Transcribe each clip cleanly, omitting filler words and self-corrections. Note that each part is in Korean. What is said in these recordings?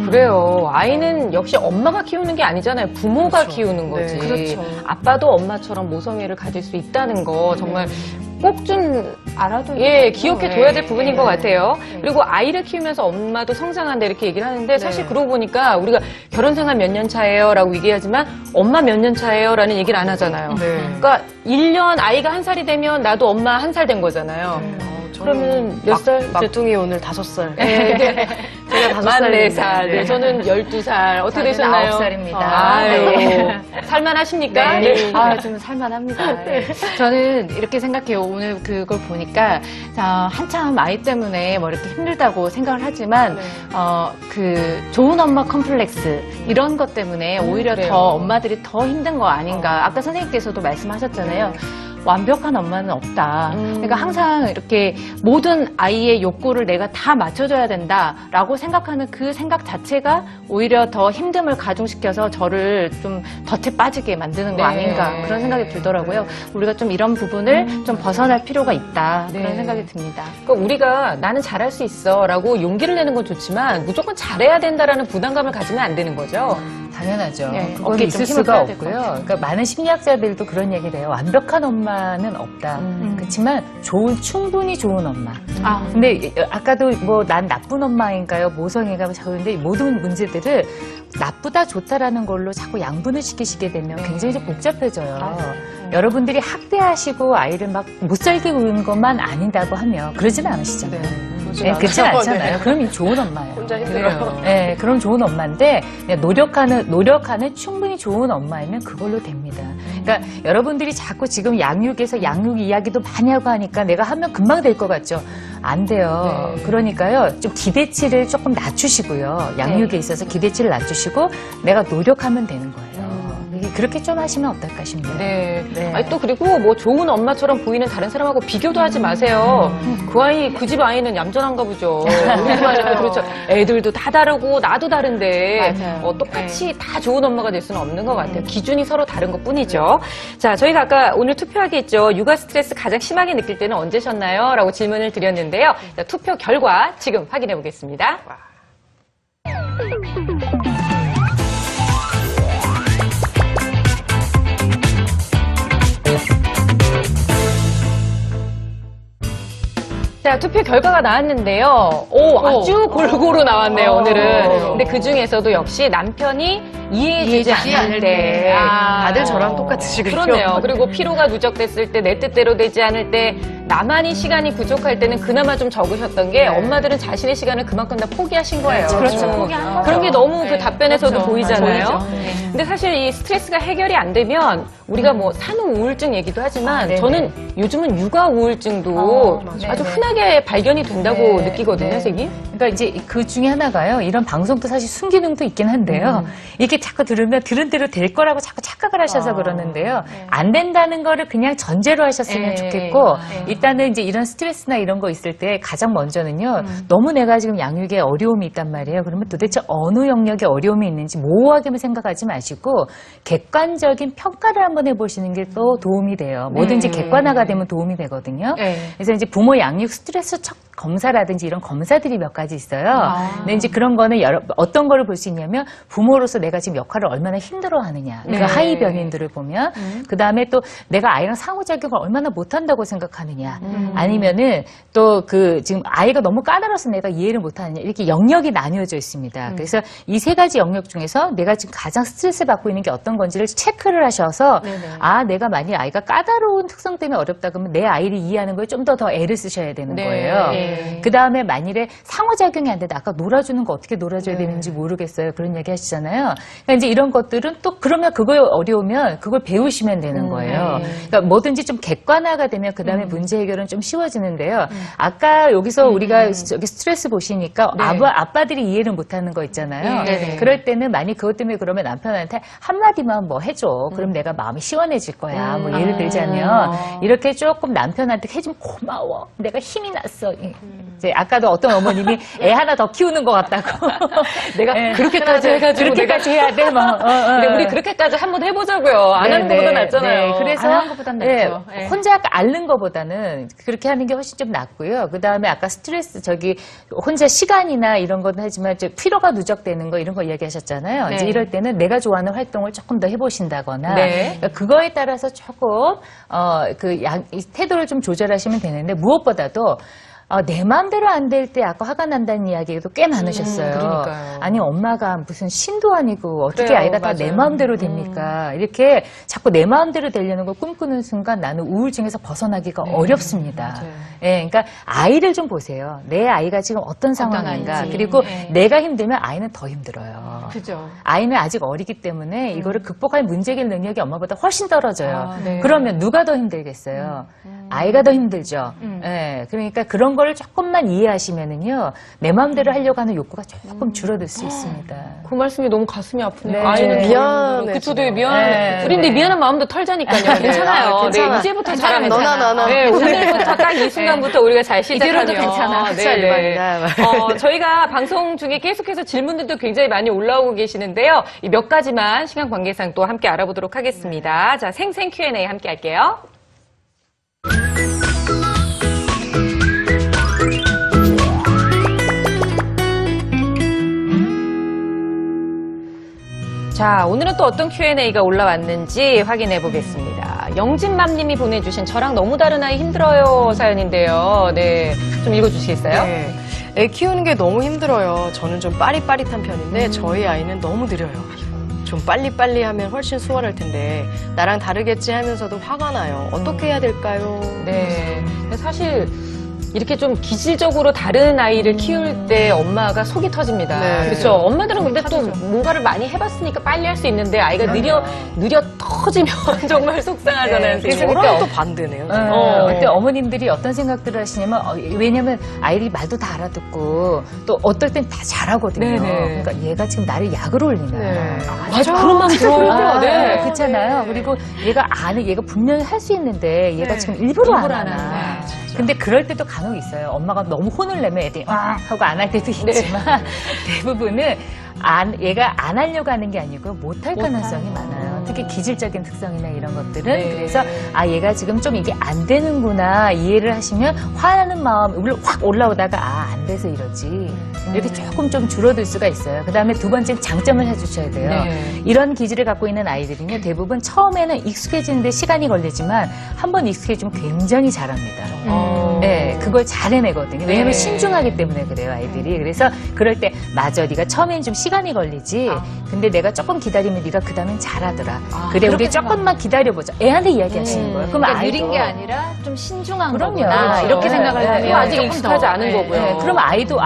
그래요. 아이는 역시 엄마가 키우는 게 아니잖아요. 부모가 그렇죠. 키우는 거지. 네, 그렇죠. 아빠도 엄마처럼 모성애를 가질 수 있다는 거 정말 꼭 좀 알아도 기억해 둬야 될 부분인 것 같아요. 네. 그리고 아이를 키우면서 엄마도 성장한다 이렇게 얘기를 하는데 사실 그러고 보니까 우리가 결혼 생활 몇 년 차예요 라고 얘기하지만 엄마 몇 년 차예요 라는 얘기를 안 하잖아요. 그러니까 1년 아이가 1살이 되면 나도 엄마 1살 된 거잖아요. 그러면 몇 살? 막둥이 오늘 5살. 네. 제가 4살. 네, 저는 12살. 어떻게 되셨나요? 9살입니다. 아유. 살만하십니까? 네. 네. 좀 살만합니다. 저는 이렇게 생각해요. 오늘 그걸 보니까, 한참 아이 때문에 뭐 이렇게 힘들다고 생각을 하지만, 그 좋은 엄마 컴플렉스, 이런 것 때문에 오히려 그래요. 더 엄마들이 더 힘든 거 아닌가. 아까 선생님께서도 말씀하셨잖아요. 완벽한 엄마는 없다. 그러니까 항상 이렇게 모든 아이의 욕구를 내가 다 맞춰줘야 된다라고 생각하는 그 생각 자체가 오히려 더 힘듦을 가중시켜서 저를 좀 덫에 빠지게 만드는 거 아닌가 그런 생각이 들더라고요. 우리가 좀 이런 부분을 좀 벗어날 필요가 있다 그런 생각이 듭니다. 그러니까 우리가 나는 잘할 수 있어 라고 용기를 내는 건 좋지만 무조건 잘해야 된다라는 부담감을 가지면 안 되는 거죠. 당연하죠. 네, 그건 어깨에 있을 좀 힘을 수가 빼야 될것 없고요. 그러니까 많은 심리학자들도 그런 얘기를 해요. 완벽한 엄마는 없다. 그렇지만 충분히 좋은 엄마. 근데 아까도 뭐 난 나쁜 엄마인가요? 모성애가 자꾸 그런데 모든 문제들을 나쁘다 좋다라는 걸로 자꾸 양분을 시키시게 되면 굉장히 좀 복잡해져요. 여러분들이 학대하시고 아이를 막 못 살게 구는 것만 아니다고 하면 그러진 않으시잖아요. 네, 그렇진 않잖아요. 그럼 이 좋은 엄마예요. 혼자 힘들어요. 네, 그럼 좋은 엄마인데 그냥 노력하는 충분히 좋은 엄마이면 그걸로 됩니다. 그러니까 여러분들이 자꾸 지금 양육에서 양육 이야기도 많이 하고 하니까 내가 하면 금방 될 것 같죠. 안 돼요. 그러니까요, 좀 기대치를 조금 낮추시고요. 양육에 있어서 기대치를 낮추시고 내가 노력하면 되는 거예요. 그렇게 좀 하시면 어떨까 싶네요. 네. 네. 아니, 또 그리고 뭐 좋은 엄마처럼 보이는 다른 사람하고 비교도 하지 마세요. 그 집 아이는 얌전한가 보죠. 우리 집 아이는 그렇죠. 애들도 다 다르고 나도 다른데 똑같이 다 좋은 엄마가 될 수는 없는 것 같아요. 기준이 서로 다른 것 뿐이죠. 자, 저희가 아까 오늘 투표하기 했죠. 육아 스트레스 가장 심하게 느낄 때는 언제셨나요? 라고 질문을 드렸는데요. 자, 투표 결과 지금 확인해 보겠습니다. 자, 투표 결과가 나왔는데요. 아주 골고루 나왔네요, 오늘은. 근데 그 중에서도 역시 남편이 이해해주지 않을 때. 다들 저랑 똑같으시군요. 그렇네요. 그리고 피로가 누적됐을 때, 내 뜻대로 되지 않을 때, 나만이 시간이 부족할 때는 그나마 좀 적으셨던 게 엄마들은 자신의 시간을 그만큼 다 포기하신 거예요. 그렇죠. 포기한 거죠. 그런 게 너무 그 답변에서도 그렇죠. 보이잖아요. 보이죠. 근데 사실 이 스트레스가 해결이 안 되면 우리가 뭐 산후 우울증 얘기도 하지만 저는 요즘은 육아 우울증도 아주 흔하게 발견이 된다고 느끼거든요, 선생님. 그러니까 이제 그 중에 하나가요. 이런 방송도 사실 순기능도 있긴 한데요. 이렇게 자꾸 들으면 들은 대로 될 거라고 자꾸 착각을 하셔서 그러는데요. 안 된다는 거를 그냥 전제로 하셨으면 좋겠고 일단은 이제 이런 스트레스나 이런 거 있을 때 가장 먼저는요. 너무 내가 지금 양육에 어려움이 있단 말이에요. 그러면 도대체 어느 영역에 어려움이 있는지 모호하게만 생각하지 마시고 객관적인 평가를 한번 해보시는 게 또 도움이 돼요. 뭐든지 객관화가 되면 도움이 되거든요. 그래서 이제 부모 양육 스트레스 검사라든지 이런 검사들이 몇 가지 있어요. 근데 이제 그런 거는 어떤 거를 볼 수 있냐면 부모로서 내가 지금 역할을 얼마나 힘들어하느냐. 그 하위 변인들을 보면 그 다음에 또 내가 아이랑 상호작용을 얼마나 못한다고 생각하느냐. 아니면은 또 그 지금 아이가 너무 까다로워서 내가 이해를 못하느냐. 이렇게 영역이 나뉘어져 있습니다. 그래서 이 세 가지 영역 중에서 내가 지금 가장 스트레스 받고 있는 게 어떤 건지를 체크를 하셔서 내가 만약 아이가 까다로운 특성 때문에 어렵다 그러면 내 아이를 이해하는 거에 좀 더 애를 쓰셔야 되는 거예요. 그 다음에 만일에 상호작용이 안 된다. 아까 놀아주는 거 어떻게 놀아줘야 되는지 모르겠어요. 그런 얘기 하시잖아요. 그러니까 이제 이런 것들은 또 그러면 그거에 어려우면 그걸 배우시면 되는 거예요. 그러니까 뭐든지 좀 객관화가 되면 그 다음에 문제 해결은 좀 쉬워지는데요. 아까 여기서 우리가 저기 스트레스 보시니까 아빠들이 이해를 못하는 거 있잖아요. 그럴 때는 만약 그것 때문에 그러면 남편한테 한마디만 뭐 해줘. 그럼 내가 마음이 시원해질 거야. 뭐 예를 들자면 이렇게 조금 남편한테 해주면 고마워. 내가 힘이 났어. 이제 아까도 어떤 어머님이 애 하나 더 키우는 것 같다고. 내가 그렇게까지 해가지고 그렇게까지 내가 해야 돼, 뭐. 근데 우리 그렇게까지 한번 해보자고요. 안 하는 것보다 낫잖아요. 네, 그래서 안 하는 것보단 낫죠. 네. 혼자 앓는 것보다는 그렇게 하는 게 훨씬 좀 낫고요. 그 다음에 아까 스트레스 혼자 시간이나 이런 건 하지만 피로가 누적되는 거 이런 거 이야기하셨잖아요. 네. 이제 이럴 때는 내가 좋아하는 활동을 조금 더 해보신다거나 네. 그러니까 그거에 따라서 조금 이 태도를 좀 조절하시면 되는데 무엇보다도 내 마음대로 안 될 때 아까 화가 난다는 이야기도 꽤 많으셨어요. 그러니까요. 아니 엄마가 무슨 신도 아니고 어떻게 그래요, 아이가 다 내 맞아요. 마음대로 됩니까? 이렇게 자꾸 내 마음대로 되려는 걸 꿈꾸는 순간 나는 우울증에서 벗어나기가 어렵습니다. 맞아요. 예, 그러니까 아이를 좀 보세요. 내 아이가 지금 어떤 상황인가. 아이인지. 그리고 네. 내가 힘들면 아이는 더 힘들어요. 그죠. 아이는 아직 어리기 때문에 이거를 극복할 문제길 능력이 엄마보다 훨씬 떨어져요. 아, 네. 그러면 누가 더 힘들겠어요? 아이가 더 힘들죠. 예, 그러니까 그런 거를 조금만 이해하시면은요, 내 마음대로 하려고 하는 욕구가 조금 줄어들 수 있습니다. 그 말씀이 너무 가슴이 아프네요. 네. 아이는 미안해, 그쵸, 지금. 되게 미안해. 네. 우리 근데 네. 미안한 마음도 털자니까요. 괜찮아요. 괜찮아. 네, 이제부터 잘하면 너나 나나. 네, 오늘부터 딱 이 순간부터 우리가 잘 시작하면 이대로도 괜찮아. 네, 진짜 네. 일반이다. 저희가 방송 중에 계속해서 질문들도 굉장히 많이 올라오고 계시는데요. 이 몇 가지만 시간 관계상 또 함께 알아보도록 하겠습니다. 자, 생생 Q&A 함께 할게요. 자, 오늘은 또 어떤 Q&A가 올라왔는지 확인해 보겠습니다. 영진맘님이 보내주신 저랑 너무 다른 아이 힘들어요 사연인데요. 네, 좀 읽어주시겠어요? 네. 애 키우는 게 너무 힘들어요. 저는 좀 빠릿빠릿한 편인데 저희 아이는 너무 느려요. 좀 빨리빨리 하면 훨씬 수월할 텐데 나랑 다르겠지 하면서도 화가 나요. 어떻게 해야 될까요? 네. 사실 이렇게 좀 기질적으로 다른 아이를 키울 때 엄마가 속이 터집니다. 네. 그렇죠. 엄마들은 근데 또 뭔가를 많이 해봤으니까 빨리 할 수 있는데 아이가 느려 터지면 정말 속상하잖아요. 그래서 선생님. 저랑 또 반대네요. 그때 어머님들이 어떤 생각들을 하시냐면, 왜냐면 아이들이 말도 다 알아듣고, 또 어떨 땐 다 잘하거든요. 네네. 그러니까 얘가 지금 나를 약으로 올리나. 네. 맞아, 그런 마음 들어요. 네. 그렇잖아요. 그리고 얘가 분명히 할 수 있는데 얘가 지금 일부러 안 하나. 근데 그럴 때도 간혹 있어요. 엄마가 너무 혼을 내면 애들이 와 하고 안 할 때도 있지만 대부분은 얘가 안 하려고 하는 게 아니고 못할 가능성이 많아요. 특히 기질적인 특성이나 이런 것들은. 네. 그래서 얘가 지금 좀 이게 안 되는구나 이해를 하시면 화나는 마음 확 올라오다가 안 돼서 이러지. 이렇게 조금 좀 줄어들 수가 있어요. 그 다음에 두 번째는 장점을 해주셔야 돼요. 네. 이런 기질을 갖고 있는 아이들은요, 대부분 처음에는 익숙해지는데 시간이 걸리지만 한번 익숙해지면 굉장히 잘합니다. 네, 그걸 잘 해내거든요. 왜냐면 네. 신중하기 때문에 그래요, 아이들이. 그래서 그럴 때, 맞아, 네가 처음엔 좀 시간이 걸리지. 근데 내가 조금 기다리면 네가 그 다음엔 잘하더라. 그래, 우리 조금만 기다려보자. 애한테 이야기하시는 거예요. 그럼 그러니까 아이도 느린 게 아니라 좀 신중한 그럼요. 거구나. 그렇죠. 이렇게 생각을 네, 하면 네, 아직 조금 익숙하지 더, 않은 거고요. 네, 그럼 아이도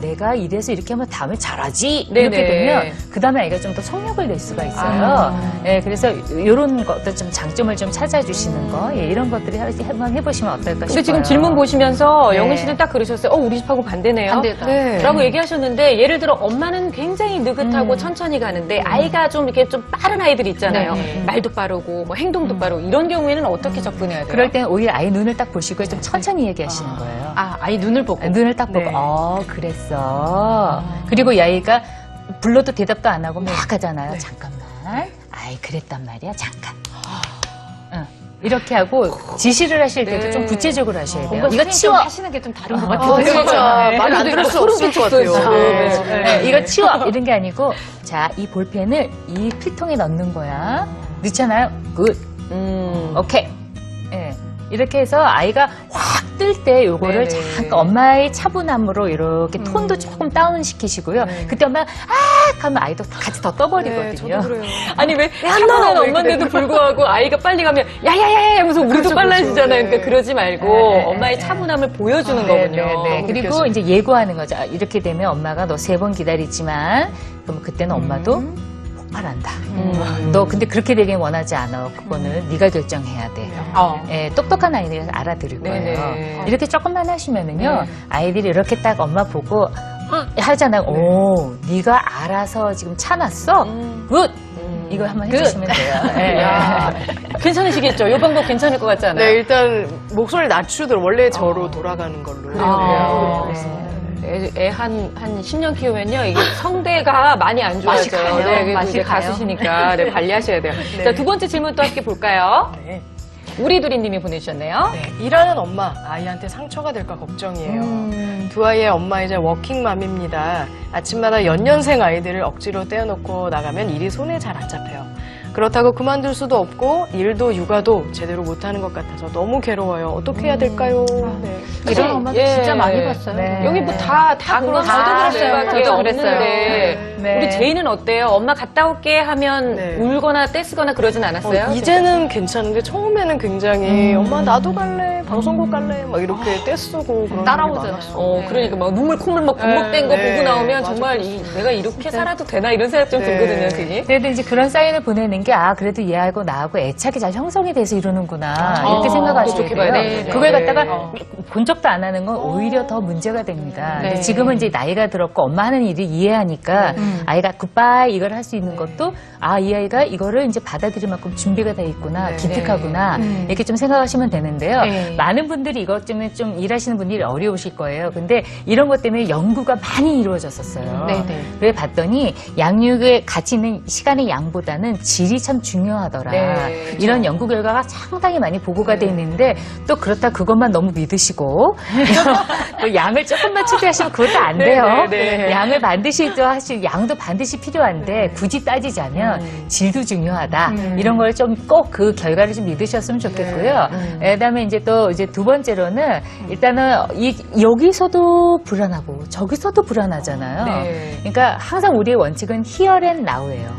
내가 이래서 이렇게 하면 다음에 잘하지 네네. 이렇게 되면 그 다음에 아이가 좀 더 속력을 낼 수가 있어요. 네, 그래서 이런 것들 좀 장점을 좀 찾아주시는 거 이런 것들이 한번 해보시면 어떨까 싶어요. 근데 지금 질문 보시면서 네. 영은 씨는 딱 그러셨어요. 우리 집하고 반대네요. 반대다. 네. 라고 얘기하셨는데 예를 들어 엄마는 굉장히 느긋하고 천천히 가는데 아이가 좀 이렇게 좀 빠른 아이들이 있잖아요. 네. 말도 빠르고 뭐 행동도 빠르고 이런 경우에는 어떻게 접근해야 돼요? 그럴 때는 오히려 아이 눈을 딱 보시고 좀 천천히 얘기하시는 거예요. 아이 눈을 보고. 눈을 딱 보고 네. 그랬어. 그리고 이 아이가 불러도 대답도 안 하고 막 하잖아요. 잠깐만. 아이 그랬단 말이야. 잠깐. 응. 이렇게 하고 지시를 하실 때도 좀 구체적으로 하셔야 돼요. 뭔가 이거 치워. 하시는 게 좀 다른 것 같아요. 진짜 말 안 들을 수 없을 것 같아요. 네, 이거 치워 이런 게 아니고 자 이 볼펜을 이 필통에 넣는 거야. 넣잖아요. 굿. 오케이. 예. 이렇게 해서 아이가 확 뜰 때 요거를 네네. 잠깐 엄마의 차분함으로 이렇게 톤도 조금 다운 시키시고요. 그때 엄마가 하면 아이도 같이 더 떠버리거든요. 아니 왜 차분한 엄마인데도 불구하고 아이가 빨리 가면 야야야야 하면서 우리도 빨라지잖아요. 그러니까 그러지 말고 엄마의 차분함을 보여주는 거군요. 네. 그리고 이제 예고하는 거죠. 이렇게 되면 엄마가 너 3번 기다리지만 그럼 그때는 엄마도 폭발한다. 너 근데 그렇게 되긴 원하지 않아. 그거는 네가 결정해야 돼. 예, 똑똑한 아이들이 알아들을 거예요. 네네. 이렇게 조금만 하시면은요, 아이들이 이렇게 딱 엄마 보고 하잖아요. 오, 네가 알아서 지금 참았어. 굿. 이거 한번 해주시면 돼요. 예. 야, 괜찮으시겠죠? 이 방법 괜찮을 것 같지 않아요? 네, 일단 목소리를 낮추도록 원래 저로 돌아가는 걸로. 그래요. 애 한 10년 키우면요. 이게 성대가 많이 안 좋아져요. 맛이 가요. 네, 그래도 맛이 이제 가요. 가수시니까 네, 관리하셔야 돼요. 네. 자, 두 번째 질문 또 함께 볼까요? 네. 우리두리님이 보내주셨네요. 네, 일하는 엄마, 아이한테 상처가 될까 걱정이에요. 두 아이의 엄마이자 워킹맘입니다. 아침마다 연년생 아이들을 억지로 떼어놓고 나가면 일이 손에 잘 안 잡혀요. 그렇다고 그만둘 수도 없고 일도 육아도 제대로 못하는 것 같아서 너무 괴로워요. 어떻게 해야 될까요? 네. 이런 엄마 예. 진짜 많이 봤어요. 네. 여기 뭐 다 공감 저도 그랬어요. 저도 없는데 그랬어요. 네. 우리 제이는 어때요? 엄마 갔다 올게 하면 네. 울거나 떼쓰거나 그러진 않았어요? 이제는 괜찮은데 처음에는 굉장히 엄마 나도 갈래, 방송국 갈래 막 이렇게 떼쓰고 그런 따라오잖아요. 일이 많았어요. 그러니까 막 눈물 콧물 막 범벅된 거 네. 보고 나오면 맞아. 정말 내가 이렇게 살아도 되나 이런 생각 좀 네. 들거든요, 선생님. 그래도 이제 그런 사인을 보내는 게, 아, 그래도 얘하고 나하고 애착이 잘 형성이 돼서 이러는구나. 이렇게 생각하시게 좋게 돼요. 봐야 되겠네요. 그걸 네. 갖다가 본 적도 안 하는 건 오히려 더 문제가 됩니다. 네. 근데 지금은 이제 나이가 들었고 엄마 하는 일을 이해하니까 아이가 굿바이 이걸 할 수 있는 것도, 아, 이 아이가 이거를 이제 받아들일 만큼 준비가 돼 있구나, 네. 기특하구나, 이렇게 좀 생각하시면 되는데요. 네. 많은 분들이 이것 때문에 좀 일하시는 분들이 어려우실 거예요. 근데 이런 것 때문에 연구가 많이 이루어졌었어요. 네네. 그래 봤더니 양육에 가치 있는 시간의 양보다는 질이 참 중요하더라. 네, 그렇죠. 이런 연구 결과가 상당히 많이 보고가 돼 있는데 또 그렇다 그것만 너무 믿으시고 또 양을 조금만 추가하시면 그것도 안 돼요. 네, 네. 양을 반드시 또 하실 양도 반드시 필요한데 굳이 따지자면 질도 중요하다. 이런 걸 좀 꼭 그 결과를 좀 믿으셨으면 좋겠고요. 그다음에 이제 또 이제 두 번째로는 일단은 여기서도 불안하고 저기서도 불안하잖아요. 네. 그러니까 항상 우리의 원칙은 here and now예요.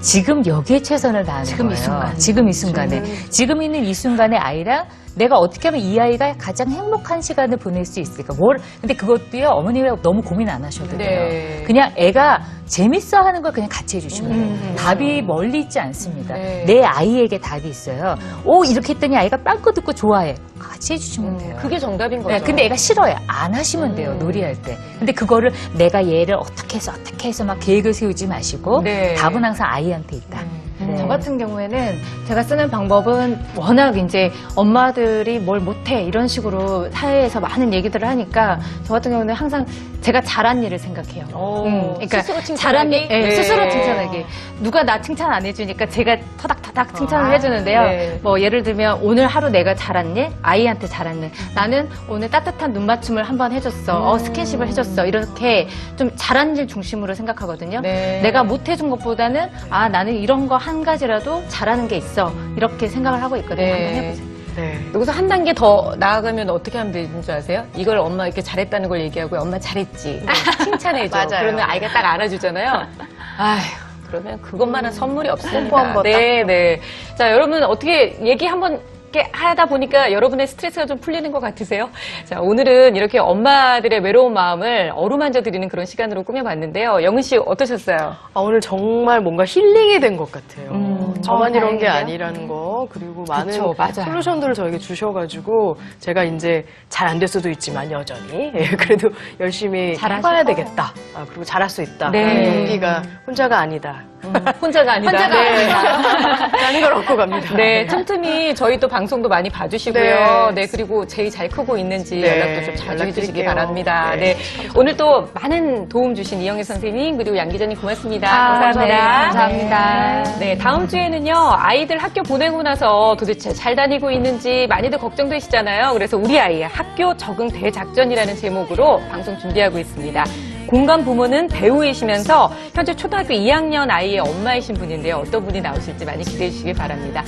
지금 여기에 최선을 다하는 지금 이 거예요. 순간. 지금 이 순간에. 지금 있는 이 순간에 아이랑 내가 어떻게 하면 이 아이가 가장 행복한 시간을 보낼 수 있을까. 근데 그것도요, 어머니가 너무 고민 안 하셔도 돼요. 네. 그냥 애가 재밌어 하는 걸 그냥 같이 해주시면 돼요. 답이 멀리 있지 않습니다. 네. 내 아이에게 답이 있어요. 오, 이렇게 했더니 아이가 빵꾸 듣고 좋아해. 같이 해주시면 돼요. 그게 정답인 거죠. 네, 근데 애가 싫어요. 안 하시면 돼요, 놀이할 때. 근데 그거를 내가 얘를 어떻게 해서 막 계획을 세우지 마시고, 네. 답은 항상 아이한테 있다. 네. 저 같은 경우에는 제가 쓰는 방법은 워낙 이제 엄마들이 뭘 못해 이런 식으로 사회에서 많은 얘기들을 하니까 저 같은 경우는 항상 제가 잘한 일을 생각해요. 그러니까 스스로 칭찬하기? 잘한 일, 네. 스스로 칭찬하기. 누가 나 칭찬 안 해주니까 제가 터닥터닥 칭찬을 해주는데요. 네. 뭐 예를 들면 오늘 하루 내가 잘한 일, 아이한테 잘한 일. 나는 오늘 따뜻한 눈 맞춤을 한번 해줬어. 스킨십을 해줬어. 이렇게 좀 잘한 일 중심으로 생각하거든요. 네. 내가 못 해준 것보다는 아 나는 이런 거 한 가지라도 잘하는 게 있어. 이렇게 생각을 하고 있거든요. 네. 한번 해보세요. 네. 여기서 한 단계 더 나아가면 어떻게 하면 되는 줄 아세요? 이걸 엄마 이렇게 잘했다는 걸 얘기하고 엄마 잘했지. 칭찬해줘. 맞아요. 그러면 아이가 딱 알아주잖아요. 아휴. 그러면 그것만한 선물이 없습니다. 뽀뽀 한번 네, 네. 자, 여러분 어떻게 얘기 한번 이렇게 하다 보니까 여러분의 스트레스가 좀 풀리는 것 같으세요? 자, 오늘은 이렇게 엄마들의 외로운 마음을 어루만져 드리는 그런 시간으로 꾸며봤는데요. 영은 씨 어떠셨어요? 오늘 정말 뭔가 힐링이 된 것 같아요. 저만 이런 게 다행이네요. 아니라는 거, 그리고 많은 그쵸, 맞아요. 솔루션들을 저에게 주셔가지고 제가 이제 잘 안 될 수도 있지만 여전히 그래도 열심히 잘하실 해봐야 거예요. 되겠다. 그리고 잘할 수 있다. 네. 그런 용기가 혼자가 아니다. 혼자가 아니다. 혼자가 네. 라는 걸 얻고 갑니다. 네, 틈틈이 저희 또 방송도 많이 봐주시고요. 네. 네, 그리고 제이 잘 크고 있는지 네, 연락도 좀 자주 해주시기 연락드릴게요. 바랍니다. 네. 네. 오늘 또 많은 도움 주신 이영애 선생님 그리고 양 기자님 고맙습니다. 감사합니다. 감사합니다. 감사합니다. 네, 다음 주에는요, 아이들 학교 보내고 나서 도대체 잘 다니고 있는지 많이들 걱정되시잖아요. 그래서 우리 아이의 학교 적응 대작전이라는 제목으로 방송 준비하고 있습니다. 공감 부모는 배우이시면서 현재 초등학교 2학년 아이의 엄마이신 분인데요. 어떤 분이 나오실지 많이 기대해 주시기 바랍니다.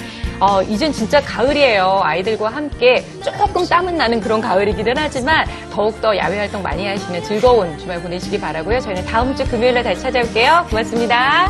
이젠 진짜 가을이에요. 아이들과 함께 조금 땀은 나는 그런 가을이기는 하지만 더욱더 야외 활동 많이 하시는 즐거운 주말 보내시기 바라고요. 저희는 다음 주 금요일에 다시 찾아올게요. 고맙습니다.